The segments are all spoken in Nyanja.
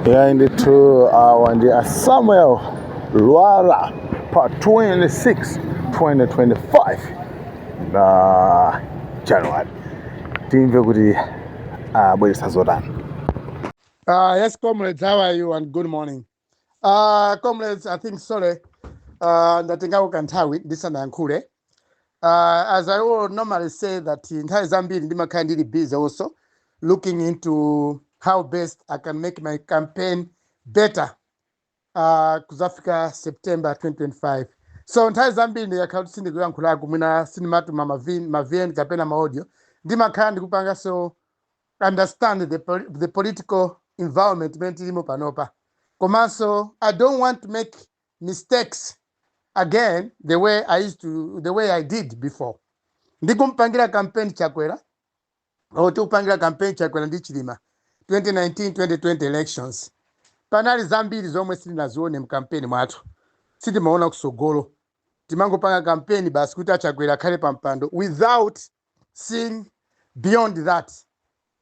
And to our Samuel Lwara, part 26, 2025. January. Timve kuti bwelesa zotani. Yes, comrades, how are you and good morning? Comrades, I think sorry. Ndatenga ukanthawi ndisanayankhule. As I will normally say that nthawi zambiri ndimakhala ndili busy also looking into how best I can make my campaign better kuzafika September 2025. So nthawi zambiri ndikakhala kuti sindikuyankhulako mwina sindimatuma mavn kapena maaudio ndimakhala ndikupanga so understand the political environment mentilimo panopa. Komanso, I don't want to make mistakes again the way I did before. Ndikumpangira campaign chakwera tukupangira campaign chakwera ndi Chilima 2019-2020 elections. Panali zambiri zomwe sindinazione mkampeni mwathu. Sindimaona kusogolo. Timangopanga campaign basi kuti achakwera akhale pampando without seeing beyond that.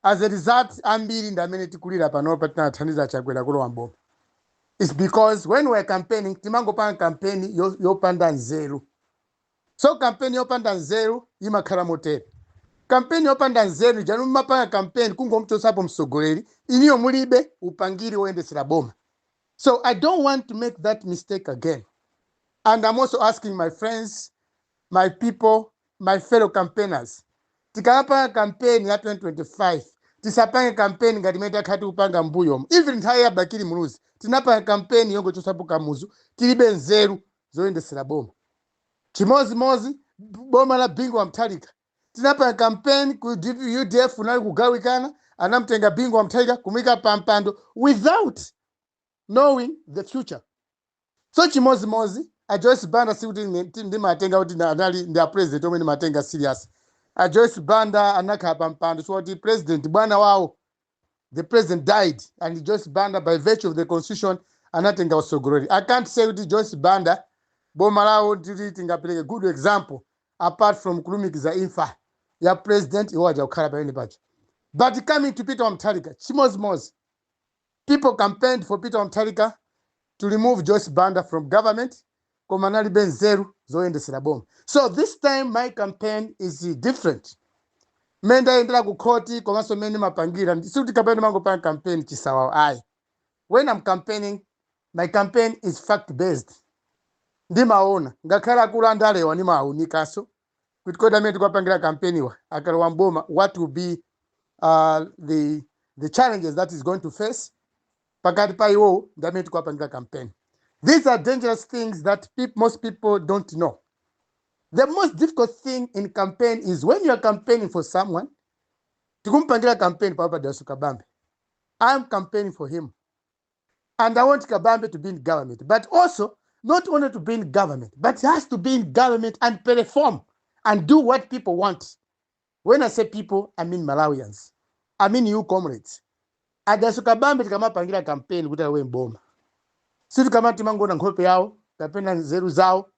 As a result, ambiri ndamene tikulira panopa tinathandiza achakwera kulowa mboma. It's because when we're campaigning, timangopanga campaign yopanda nzeru. So campaign yopanda nzeru imakhala motere. Campaign yopanda nzeru janu mapanga campaign kungomchosapo msogoleri iniyo mulibe upangiri woyendesera boma. So I don't want to make that mistake again. And I'm also asking my friends, my people, my fellow campaigners, tikapanga campaign ya 2025, tisapanga campaign ngati meta khati upanga mbuyo. Even nthawi ya Bakiri Muluzi, tinapanga campaign yongo chosapo kamuzu, tilibe nzeru zoyendesera boma. Chimozi boma la bingwa Mtalika. Tinapanga campaign ku UDF unali kugawikana, anamtenga bingwa Mtalika kumika pampando without knowing the future. So chimozi a Joyce Banda sikuti ndimatenga kuti anali ndi president omwe ndimatenga serious. A Joyce Banda anakhala pampando so the president bwana wawo, the president died and Joyce Banda by virtue of the constitution anatenga usogoleri. I can't say kuti Joyce Banda boma lawo tingapeleke good example apart from kulumikiza imfa ya president iwaja kukhala pamene pacho. But coming to Peter Mutharika, chimozi people campaigned for Peter Mutharika to remove Joyce Banda from government. Komanali benzeru zoyendesera boma. So this time my campaign is different. Menda endela ku koti komanso mene mapangira sikuti campaign mangopanga campaign chisawa ai. When I'm campaigning, my campaign is fact based. Ndimaona ngakhala kulandalewa ndimaunikaso kuti koda mene tikupangira campaign wa akalowa mboma what will be the challenges that is going to face pakati pa iwo ndamene tikupangira campaign. These are dangerous things that most people don't know. The most difficult thing in campaign is when you are campaigning for someone. Tikumpangira campaign pa Dasu Kabambe. I'm campaigning for him. And I want Kabambe to be in government. But also, not only to be in government, but he has to be in government and perform and do what people want. When I say people, I mean Malawians. I mean you comrades. Dasu Kabambe tikamapangira campaign kuti awe mboma. Sisi kama timangona nkhope yawo, kapena nzeru zawo,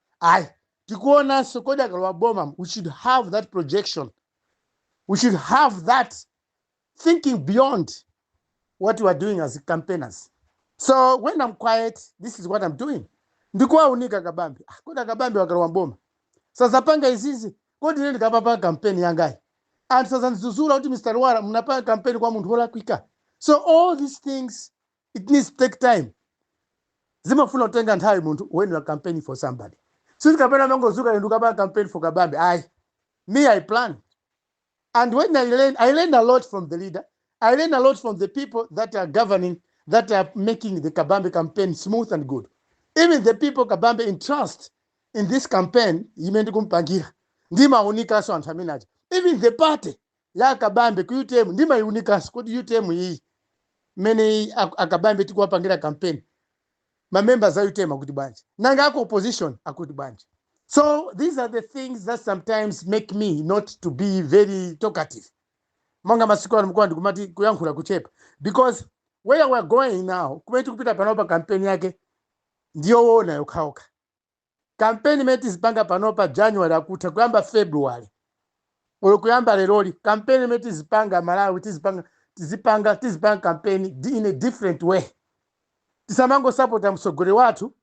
tikuona sokoda kalwa boma, we should have that projection. We should have that thinking beyond what we are doing as campaigners. So when I'm quiet, this is what I'm doing. Ndikuwa unika Kabambe. Koda Kabambe wakalwa boma. Sasa panga izizi, kodi nini kapapa campaign yangai. And sasa nzuzula uti Mr. Lwara, mnapanga campaign kwa muntu hola kwika. So all these things, it needs to take time. Zimafuna utenga nthawi muntu when you are campaigning for somebody. Sisi kapena mangozuka ndukaba campaign for Kabambe. Me I plan. And when I learn a lot from the leader. I learn a lot from the people that are governing, that are making the Kabambe campaign smooth and good. Even the people Kabambe entrust in this campaign, yimendi kumpangira. Ndima unika so antaminaje. Even the party ya Kabambe kuyutemu ndima unika so kodi yutemu hii. Many akabambe tikuwa pangira campaign. My members are utema kutibanje. Nanga ako opposition akutibanje. So these are the things that sometimes make me not to be very talkative. Monga masiko mkwa ndikumati kuyankhula kuchepa. Because where we're going now, kumeti kupita panopa campaign yake ndiyo wona yokhaoka. Campaign meti zipanga panopa January akuta kuyamba February. Olo kuyamba leroli. Campaign meti zipanga Malawi tizipanga campaign in a different way. tisamango support msogole watu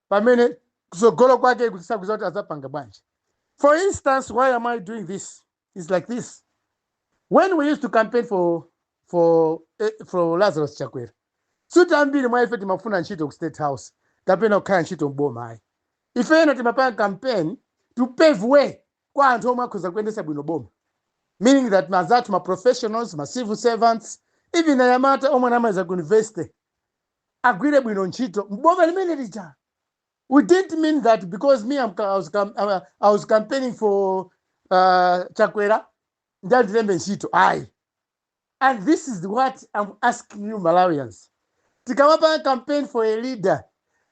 pamene kusogolo kwake kusakuza kuti azapanga bwanji. For instance, why am I doing this? It's like this. When we used to campaign for Lazarus Chakwera, sutambiri mwaife timafuna ntchito ku State House kapena kukhala ntchito mboma ayi. Ifeno timapanga campaign to pave way kwa anthu omwe akhoza kuyendesa bwino boma. Meaning that mazatu ma professionals, ma civil servants, even ayamata omwe namaliza ku university agwire bwino ntchito mboma limene lija. We didn't mean that because me I was campaigning for Chakwera ndazilembe ntchito. Aye. And this is what I'm asking you Malawians. Tikamapa campaign for a leader.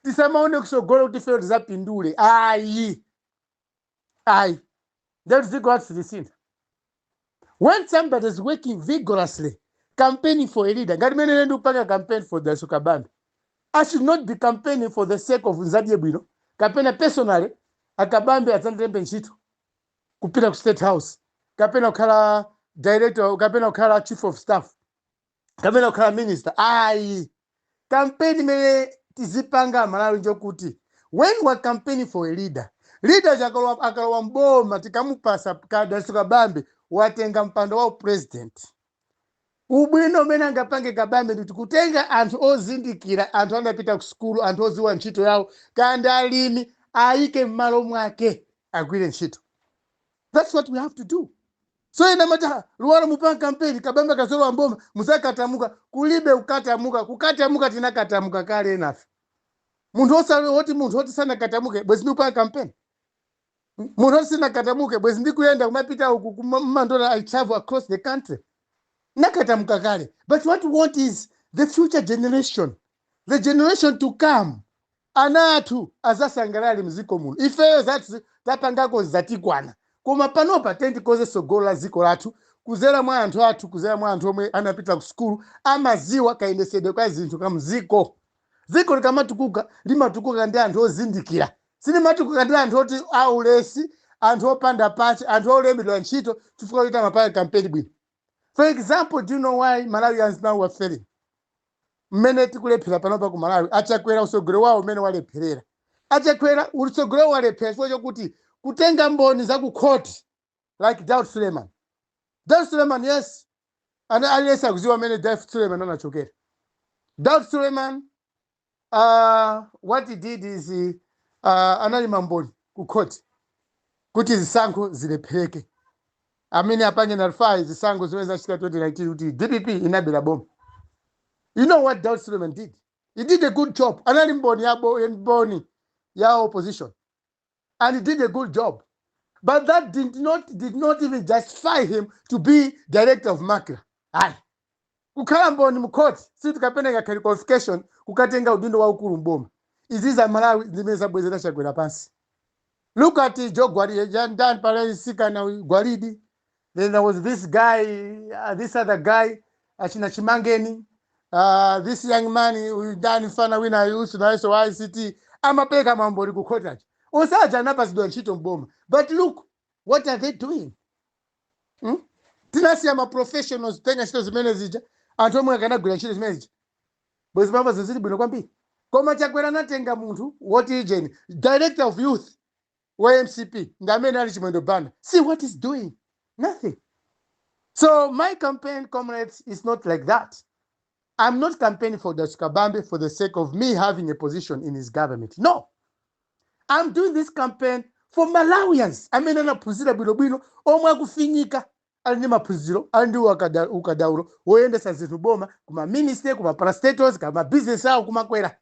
Tisamaone kusogolo kuti feo tizapindule. Aye. That's the God to the scene. When somebody is working vigorously, campaigning for a leader, God many do a campaign for the Sukabambi. I should not be campaigning for the sake of Nzadie Bwino. Campaign personally, akabambi atandembe ntchito kupita ku State House. Kapena ukhala director, kapena ukhala chief of staff. Kapena ukhala minister. Aye. Campaign mele tizipanga Malawi njokuti. When we're campaigning for a leader, leaders akalowa mboma tikamupasa kada Sukabambi watenga mpando wa president. Ubwino mena ngapange kabambe ndi kutenga anthu ozindikira, anthu anapita ku skulu, anthu oziwa ntchito yawo, kanda alimi ayike mmalo mwake agwire ntchito. That's what we have to do. So ina mata Lwara mupanga campaign kabambe kasolo mboma musakatamuka kulibe kukatamuka tinakatamuka kale enafe. Munthu oti sana katamuke bwezi ndikupanga campaign. Munthu oti sana katamuke bwezi ndikuyenda kumapita uku kumandola I travel across the country. Nakatamuka kale. But what we want is the future generation, the generation to come. Anatu azasangalali mziko muno. Ifeyo zapangako zatikwana. Koma panopa tendi koze sogola ziko latu. Kuzera mwa anthu omwe anapita ku skulu amaziwa kayendesedwe kwa zinthu ka mziko. Ziko likamatukuka limatukuka ndi anthu ozindikira. Silimatukuka ndi anthu oti aulesi, anthu opanda pachi, anthu olembedwa ntchito chifukwa kuti amapanga campaign bwino. For example, do you know why Malawians now were failing? Mmene tikulephera panopa ku Malawi, Achakwera usogolo wawo mmene walepherera. Achakwera usogolo walephera chifukwa chokuti kutenga mboni za ku court like Daud Suleiman. Daud Suleiman, yes. And aliyesa kuziwa mmene Daud Suleiman anachokera. Daud Suleiman, what he did is analima mboni ku court kuti zisankho zilephereke. Amini apange na rufaa zisango ziweza shika 2019 kuti DPP inabela bomba. You know what Daud Suleiman did? He did a good job. Anali mboni ya opposition. And he did a good job. But that did not even justify him to be director of Makra. Aye. Kukhala mboni mukoti, si tukapenda ya qualification, kukatenga udindo wa ukuru mboma. Iziza Malawi zimeza bwezera Chakwera pansi. Look at Joe Gwaridi, Dan Pale Sika na Gwaridi. Then there was this guy, this other guy, Achina Chimangeni, this young man who done fana wina used to so ICT. Amapeka mambori ku court. Osaja napa sidwa ntchito mboma. But look, what are they doing? Tinasi ama professionals tenga ntchito zimene zija, anthu omwe akanagwira ntchito zimene zija. Bwezi mamba zizili bwino kwambiri. Koma Chakwera natenga munthu woti ijeni, director of youth, YMCP, ngamene ali chimwendo bana. See what he's doing. Nothing. So my campaign, comrades, is not like that. I'm not campaigning for the Sukabambi for the sake of me having a position in his government. No. I'm doing this campaign for Malawians. I mean, anapuzira bwino omwe kufinyika alini mapuziro andi ukadauro woyende sazitu boma kuma minister kuma parastatals kuma business au kuma kwera.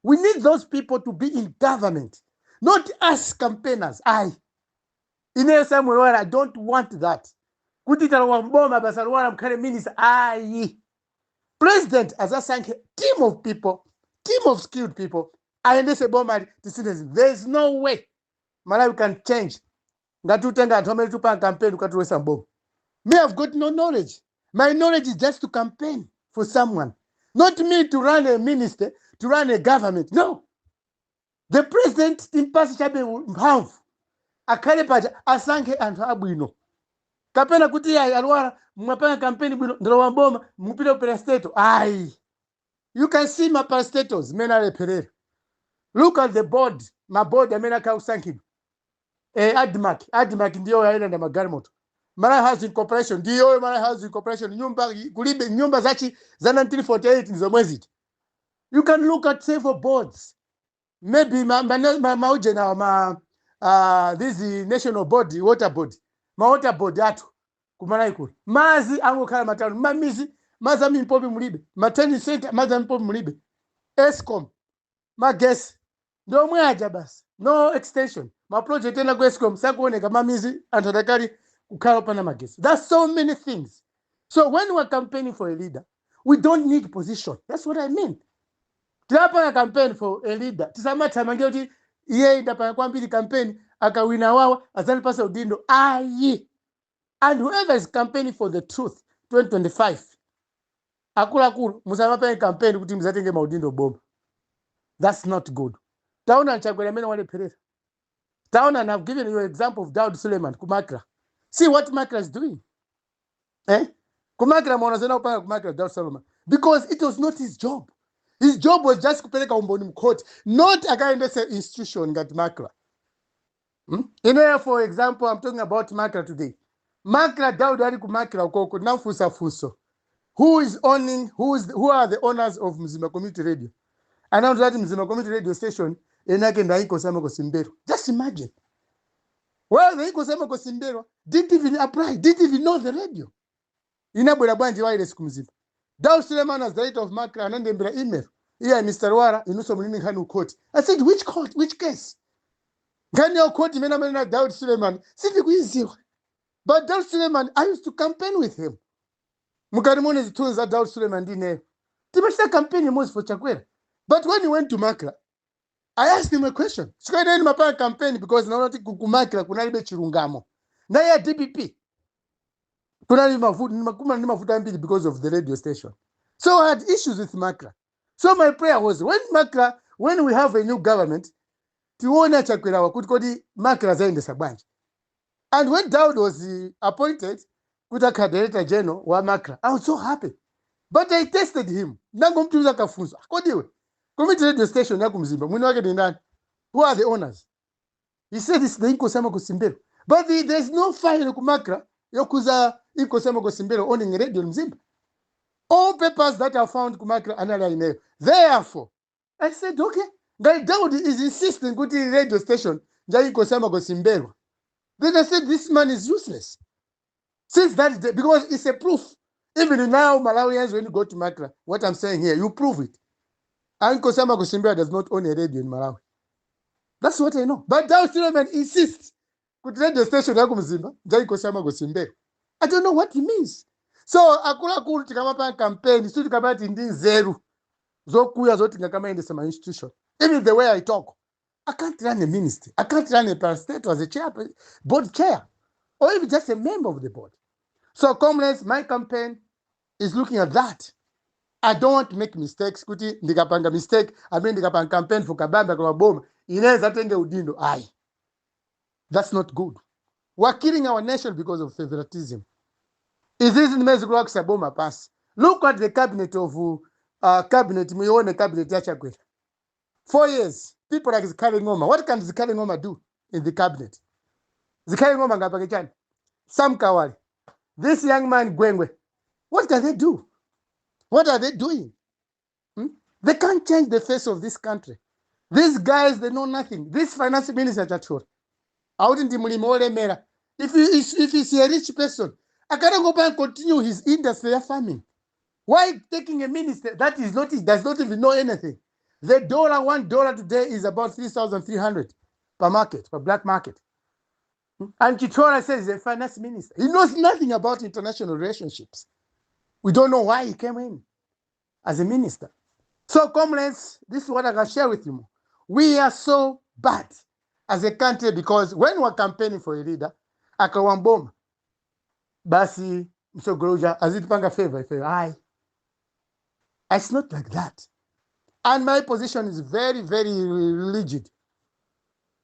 We need those people to be in government, not us campaigners. Samuel Lwara, I don't want that. Kutita wamboma basa Lwara mkare minister. President as a sank team of people, team of skilled people. Aendese boma to citizens. There's no way Malawi can change. Ngatutenga atomeli tupa campaign ukatuwesa mboma. Me, I've got no knowledge. My knowledge is just to campaign for someone. Not me to run a minister, to run a government. No. The president in past chabe half. Akale paja asanke anthu abwino. Kapena kuti Lwara mwapanga campaign bwino ndilo wamboma mupita upera state. You can see my parastatals, Menale Pereira. Look at the board, my board, the Menaka Usankin. Admark ndio yaenda na magari moto. Mara Housing Corporation ndio Mara Housing Corporation nyumba kulibe nyumba zachi za 1948 ndizo mwezi. You can look at several boards. Maybe mauje na this national body water board. Ma water board atu kumana ikulu. Mazi ango kala matano mamizi maza mimpobi mulibe. Mateni center maza mimpobi mulibe. Escom magesi ndio mwaja basi. No extension. My project ena kwescom sakuoneka mamizi antatakali kukhala pana magesi. There's so many things. So when we're campaigning for a leader, we don't need position. That's what I mean. Tilapa campaign for a leader. Tisamata mangeuti iye indapanga kwambili campaign akawina wawa azali pasa udindo ayi. And whoever is campaigning for the truth 2025 akula kulu musamapa campaign kuti mzatenge maudindo bomba. That's not good. Taona nchagwele mena wale Pereira. Taona, and I've given you an example of Daud Suleiman Kumakra. See what Makra is doing. Kumakra monazena upanga Kumakra Daud Suleiman. Because it was not his job. His job was just kupeleka umboni mkoti, not a kind of institution that Makra. For example, I'm talking about Makra today. Makra Daud Ali Kumakra ukoko nafusa fuso. Who are the owners of Mzima Community Radio? And now that Mzima Community Radio station enakenda iko sama ko Simbero. Just imagine. Well, the iko sama ko Simbero didn't even apply, didn't even know the radio. Inabwera bwanji wireless kumzima. Daud Suleiman as the head of Makra anandembera email. Here Mr. Lwara inuso munini hanu court. I said, which court? Which case? Ngani yo court mena Daud Suleiman. Sidi kuiziwa. But Daud Suleiman, I used to campaign with him. Mukarimone zitunza Daud Suleiman dine. Timesha campaign most for Chakwera. But when he went to Makra, I asked him a question. Sikaenda ni mapanga campaign because naona kukumakira kunalibe chirungamo. Na ya DPP. Kunali mafuta mbili because of the radio station. So I had issues with Makra. So my prayer was when we have a new government, tuone Chakwera wakutikodi Makra zaende sabanje. And when Daud was appointed, kutaka director general wa Makra, I was so happy. But I tested him. Nango mtuza kafunzo. Kodiwe. Community radio station yaku Mzimba. Mwini wake ni nani? Who are the owners? He said it's the Inko Sama Kosimbero. But there's no file kumakra yokuza Inko Sama Kosimbero owning radio Mzimba. All papers that are found kumakra anala email. Therefore, I said, okay. Guy Daud is insisting kuti radio station ja Inko Sama Kosimbero. Then I said, this man is useless. Since that day, because it's a proof. Even now, Malawians, when you go to Makra, what I'm saying here, you prove it. Inko Sama Kosimbero does not own a radio in Malawi. That's what I know. But Daud Suleiman insists. Kuti radio station yaku Mzimba, ja Inko Sama Kosimbero. I don't know what it means. So, akula kulu tikamapa campaign, so tikabati ndi zeru. Zokuya zoti ngakama inde sama institution. Even the way I talk, I can't run a ministry. I can't run a parastatal as a chair, board chair, or even just a member of the board. So, comrades, my campaign is looking at that. I don't want to make mistakes. Kuti ndikapanga mistake. I mean ndikapanga campaign for kabamba kwa bomba. Inaweza tenge udindo. Aye. That's not good. We're killing our nation because of favoritism. Is this in Mexico Saboma pass? Look at the cabinet of cabinet. We own a cabinet Chakwera. 4 years. People like Zikali Ngoma. What can Zikali Ngoma do in the cabinet? Zikali Ngoma ngapakechani. Sam Kawali. This young man Gwengwe. What can they do? What are they doing? They can't change the face of this country. These guys, they know nothing. This finance minister Chachor. Out in the Mulimole Mera. If he's a rich person, I cannot go back and continue his industry of farming. Why taking a minister that does not even know anything? The $1 today is about 3,300 per market, per black market. And Chitora says he's a finance minister. He knows nothing about international relationships. We don't know why he came in as a minister. So, comrades, this is what I can share with you. We are so bad as a country because when we're campaigning for a leader, akawamboma, basi, Mr. Groja, azitupanga favor, aye. It's not like that. And my position is very, very rigid.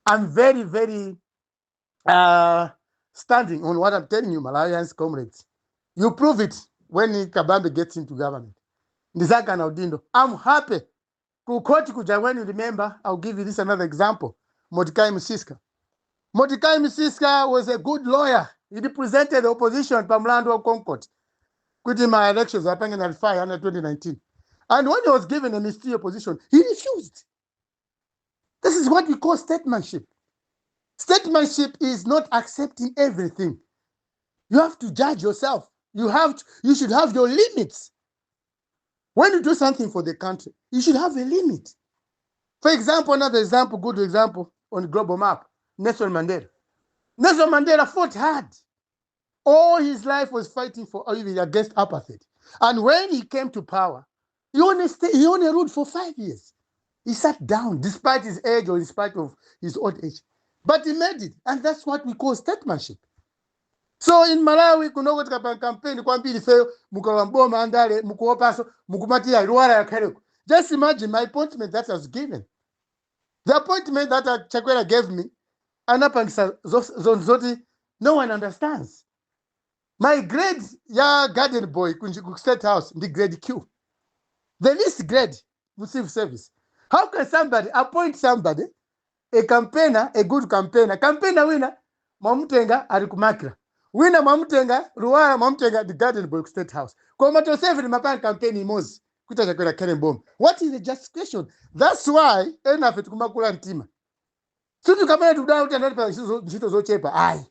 I'm very, very standing on what I'm telling you, Malawians, comrades. You prove it when Kabambe gets into government. ndizaka na udindo. I'm happy. Kukoti kuja, when you remember, I'll give you this another example. Mordecai Msiska. Mordecai Msiska was a good lawyer. He represented the opposition Pamlando of Concord. Quitting my elections happened in 2019. And when he was given a ministerial position, he refused. This is what we call statesmanship. Statesmanship is not accepting everything. You have to judge yourself. You should have your limits. When you do something for the country, you should have a limit. For example, another example, good example on the global map, Nelson Mandela. Nelson Mandela fought hard. All his life was fighting for even against apartheid. And when he came to power, he only ruled for 5 years. He sat down despite his age or despite of his old age. But he made it. And that's what we call statesmanship. So in Malawi, kunoko tikapanga campaign kwa mbili feyo, mukawamboma andale, mukuopaso, mukumatia Lwara ya Kareko. Just imagine my appointment that I was given. The appointment that Chakwera gave me, anapangisa zoti, no one understands. My grade, ya garden boy, kunjiku state house, the grade Q. The least grade, civil service. How can somebody appoint somebody, a campaigner, a good campaigner winner, Mamutenga Arikumakra. Winner Mamutenga, Lwara Mamutenga, the garden boy state house. Komato seven mapan campaign imozi. Kuta Chakwera Karen bomb. What is the justification? That's why, enough it kumakula ntima. Sutu kamene tudao utanalipa nshito zochepa. Aye.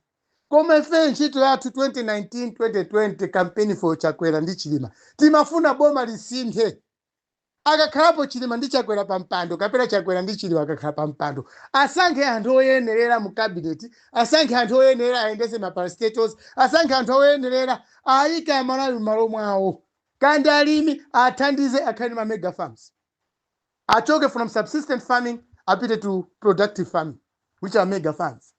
Kome fe nshito ya 2019, 2020 campaign for Chakwera ndi Chilima. Timafuna boma lisinthe. Akakhapo Chilima ndi Chakwera pampando. Kapera Chakwera ndi Chilima akakhala pampando. Asange anthu oyenerera mu cabinet. Asange anthu oyenerera aendese maparastatos. Asange anthu oyenerera ayika amalawi malo mwawo. Kandi alimi athandize akhale ma mega farms. Achoke from subsistence farming apite to productive farming, which are mega farms.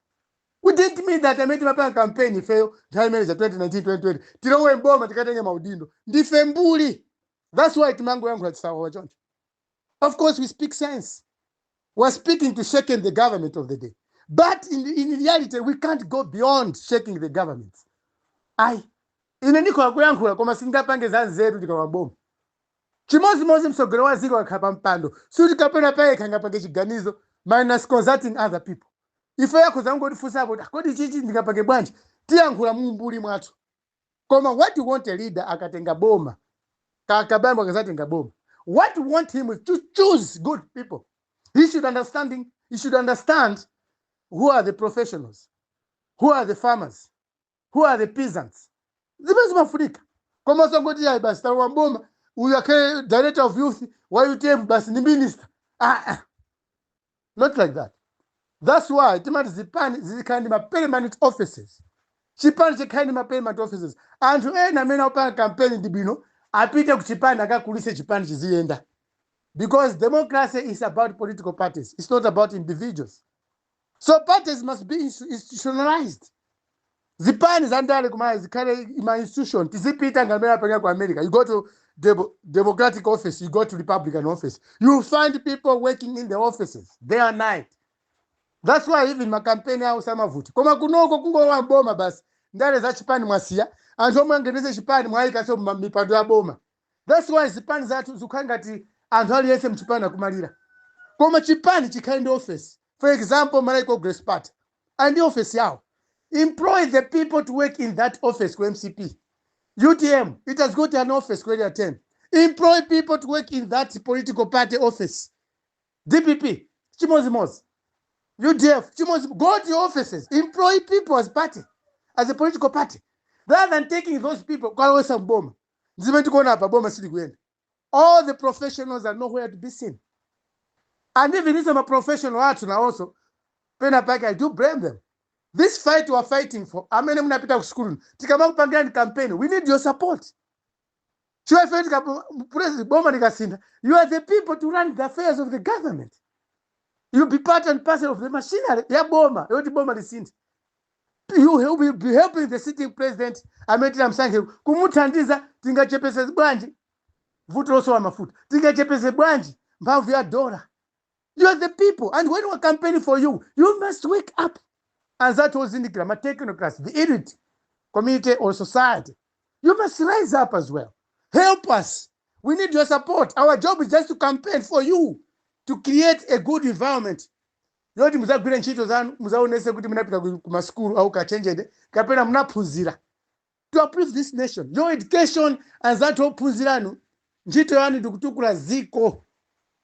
We didn't mean that I made my campaign fail. Time is 2019, 2020. Tirowe mboma tikatenge maudindo. Ndife mbuli. That's why Timango yangu hatsawa John. Of course, we speak sense. We're speaking to shaking the government of the day. But in reality, we can't go beyond shaking the government. Ineniko yangu koma singapange zanzeru tikawaboma. Chimozi msogero wa ziko wakapa mpando. Suri kapena pae kangapage chiganizo minus consulting other people. Ifo yako zangu odifusa abo kodi chichi ndikapage bwanji tiyankhula mumbuli mwatu. Koma what you want a leader akatenga boma. Kakabamba akazatenga boma. What you want him is to choose good people. He should understand who are the professionals, who are the farmers, who are the peasants. Zimezo mafurika. Koma songoti ya basi tawa boma. We are director of youth. Why you tell basi ni minister? Not like that. That's why Timati Zipani kind of permanent offices. Chipani kind of permanent offices. And to end a men open campaign in the Bino, I Peter Chipani Agakulise Chipani Chizienda. Because democracy is about political parties. It's not about individuals. So parties must be institutionalized. Zipani is under my institution. Tizipita ngamera panga kwa America. You go to Democratic office, you go to Republican office. You find people working in the offices day and night. That's why even my campaign house amavuti. Koma kunoko kungo wa boma basi. Ndale za Chipani mwasiya. Anjo mwangeneze Chipani mwaika so mipando ya boma. That's why Chipani zatu zukangati anjali yese mchipani kumalira. Koma Chipani chikainde office. For example, Malaiko Grace Part. And the office yao. Employ the people to work in that office for MCP. UTM, it has got an office where they attend. Employ people to work in that political party office. DPP, Chimozimos. UDF, Chimozimos. Go to your offices. Employ people as party, as a political party. Rather than taking those people, all the professionals are nowhere to be seen. And even if I'm a professional arts now also, I do blame them. This fight we are fighting for, we need your support. You are the people to run the affairs of the government. You'll be part and parcel of the machinery. You will be helping the sitting president. I'm saying, kumutandiza tingachepese bwanji. Vuto also amafuta. Tingachepese bwanji. Mbavu ya dola. You are the people. And when we are campaigning for you, you must wake up. And that was in the grammar technocrats, the elite community or society. You must rise up as well. Help us. We need your support. Our job is just to campaign for you, to create a good environment. Yoti muzagwira ntchito zanu muzaonese kuti munapita kuma school au kachenjede kapena munaphunzira to uplift this nation. Your education and that ophunziranu ntchito yanu ndikutukula ziko.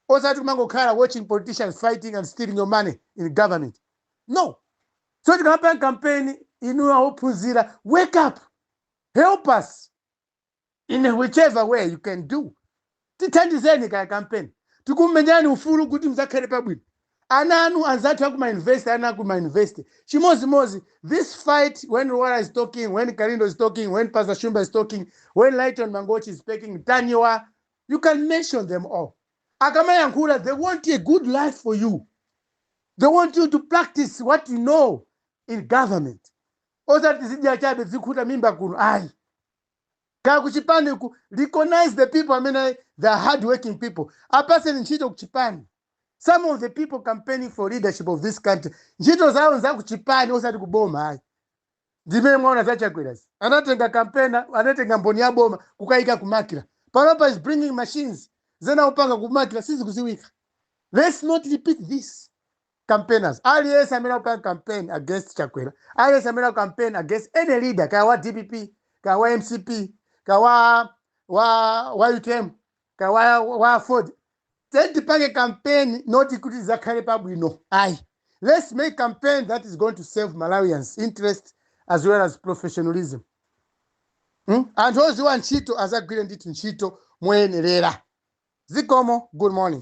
Osati kumangokhala watching politicians fighting and stealing your money in government. No. So tikapanga campaign inu ophunzira, wake up. Help us in whichever way you can do. Tithandizeni ka campaign. Tikumenyani ufulu kuti mzakhale pabwino. Ananu anzatu akuma invest, ana akuma invest. Chimozi, this fight, when Lwara is talking, when Kalindo is talking, when Pastor Shumba is talking, when Lighton Mangochi is speaking, Taniwa, you can mention them all. Akama Yankula, they want a good life for you. They want you to practice what you know in government. Oza tizija chabe zikuta mimba kunu. Ai. Kaya kuchipani recognize the people, I mean, the hard-working people. A person in Chito kuchipani. Some of the people campaigning for leadership of this country, njito zao nza kuchipani osati kuboma hai. Dime mwana zacha kwelasi. Anatenga campaigner, anatenga mboni ya boma, kukaika kumakila. Parapa is bringing machines. Zena upanga kumakila, sisi kuziwika. Let's not repeat this. Campaigners. Alias Amina upanga campaign against Chakwera. Alias Amina campaign against any leader. Kawa DPP, kawa MCP, kawa UTM, kawa Ford. Then the campaign not equity Zakari Pabuino. Aye. Let's make campaign that is going to serve Malawians' interest as well as professionalism. And those who want Chito as a great Chito Mwen Rera. Zikomo, good morning.